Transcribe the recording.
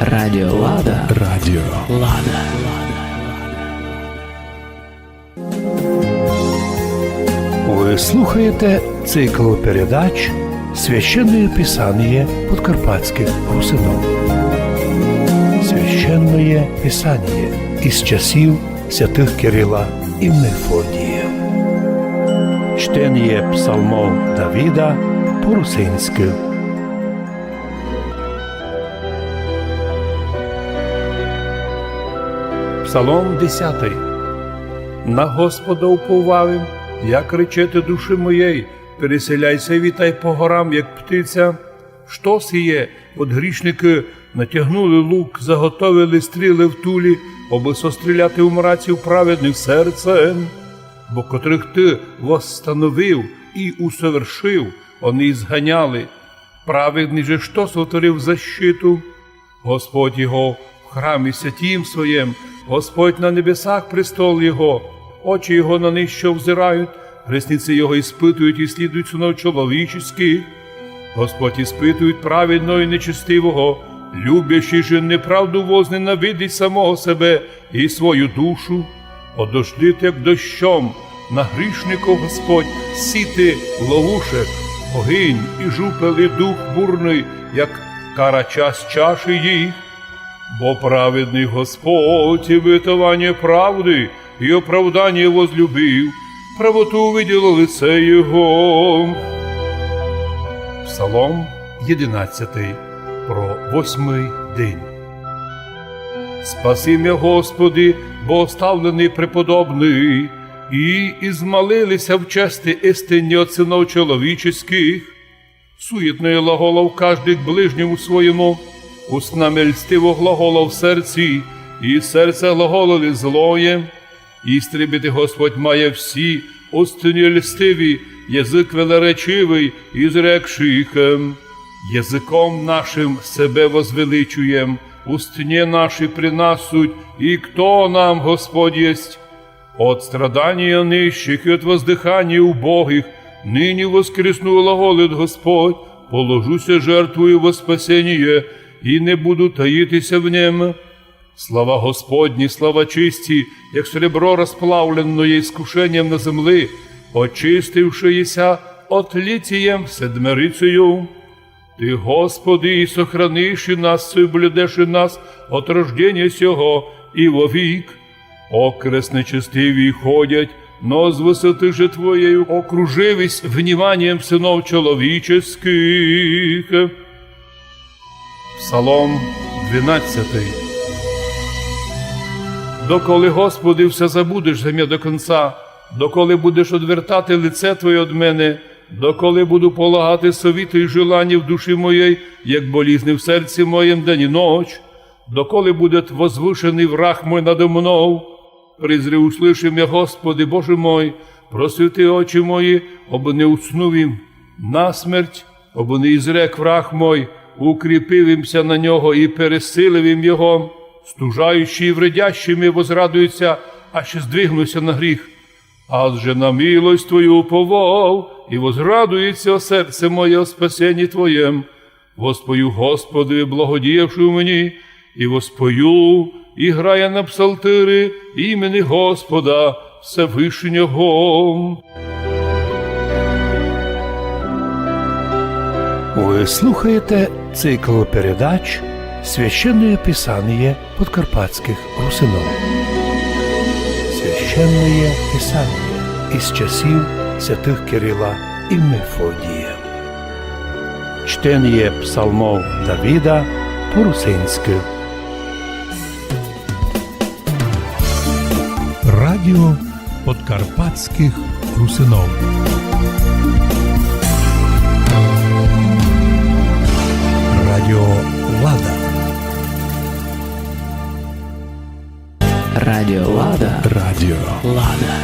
Радіо Лада. Радіо Лада. Ви слухаєте цикл передач «Священное Писание подкарпатских русинов». Священное Писание із часів святих Кирила і Мефодія. Чтення псалмов Давіда по-русинськи. Псалом 10. На Господа уповавим, як речете душі моєї, переселяйся, вітай по горам, як птиця. Що сіє? От грішники натягнули лук, заготовили стріли в тулі, аби состріляти умраців праведних серцем, бо котрих ти восстановив і усовершив, вони зганяли. Праведний же що сотворив защиту? Господь його в храмі святім своєм, Господь на небесах престол Його, очі Його на них що взирають, ресниці Його іспитують і слідують сунов чоловіческих. Господь іспитують праведного і нечестивого, любящий же неправду возненавидить самого себе і свою душу. Одождить, як дощом, на грішников Господь сіти ловушек, огинь і жупели дух бурний, як кара час чаші їх. Бо праведний Господь і витовання правди, і оправдання возлюбив, правоту виділо лице Його. Псалом 11. Про 8-й день. Спаси м'я, Господи, бо оставлений преподобний, і ізмалилися в чести істині от синов чоловіческих. Суетний глаголов каждый к ближнему своєму, устнами льстиво глаголов в серці, і серце глаголили злоє. Істребити Господь має всі, устні льстиві, язик велеречивий, ізрекшихем. Язиком нашим себе возвеличуєм, устні наші принасуть, і хто нам, Господь, єсть? От страдания нищих и от воздыхания убогих ныне воскресну глаголит Господь, положуся жертвую во спасение, и не буду таїтися в нем. Слава Господні, слава чисті, як серебро розплавленное искушением на земли, очистившееся от литием седмерицею. Ти, Господи, і сохраниши нас, соблюдеши нас от рождения сього і вовік. Окрест нечестиві ходять, но з висоти же Твоєю окруживись вниманием синов чоловіческих. Псалом 12. Доколи, Господи, все забудеш за мене до конца, доколи будеш одвертати лице Твоє од мене, доколи буду полагати совіти й желання в душі моєї, як болізни в серці моєм день і ноч, доколи буде возвишений враг мой надо мною. Призри, услыши мя, Господи, Боже мой, просвіти очі мої, об не уснув їм на смерть, об не ізрек враг мой, укріпив імся на нього і пересилив їм його. Стужаючі і вредящими возрадуються, а ще здвигнуся на гріх. Адже на милость Твою уповав, і возрадується серце моє о спасенні Твоєм. Воспою, Господи, благодіявши мені, і воспою, і грає на псалтири імені Господа Всевишнього. Ви слухаєте цикл передач «Священное Писание подкарпатских русинов». Священное Писание із часів святих Кирила і Мефодія. Чтення псалмов Давіда по-русинськи. Радіо подкарпатських русинов. Радіо Лада. Радіо Лада. Радіо Лада.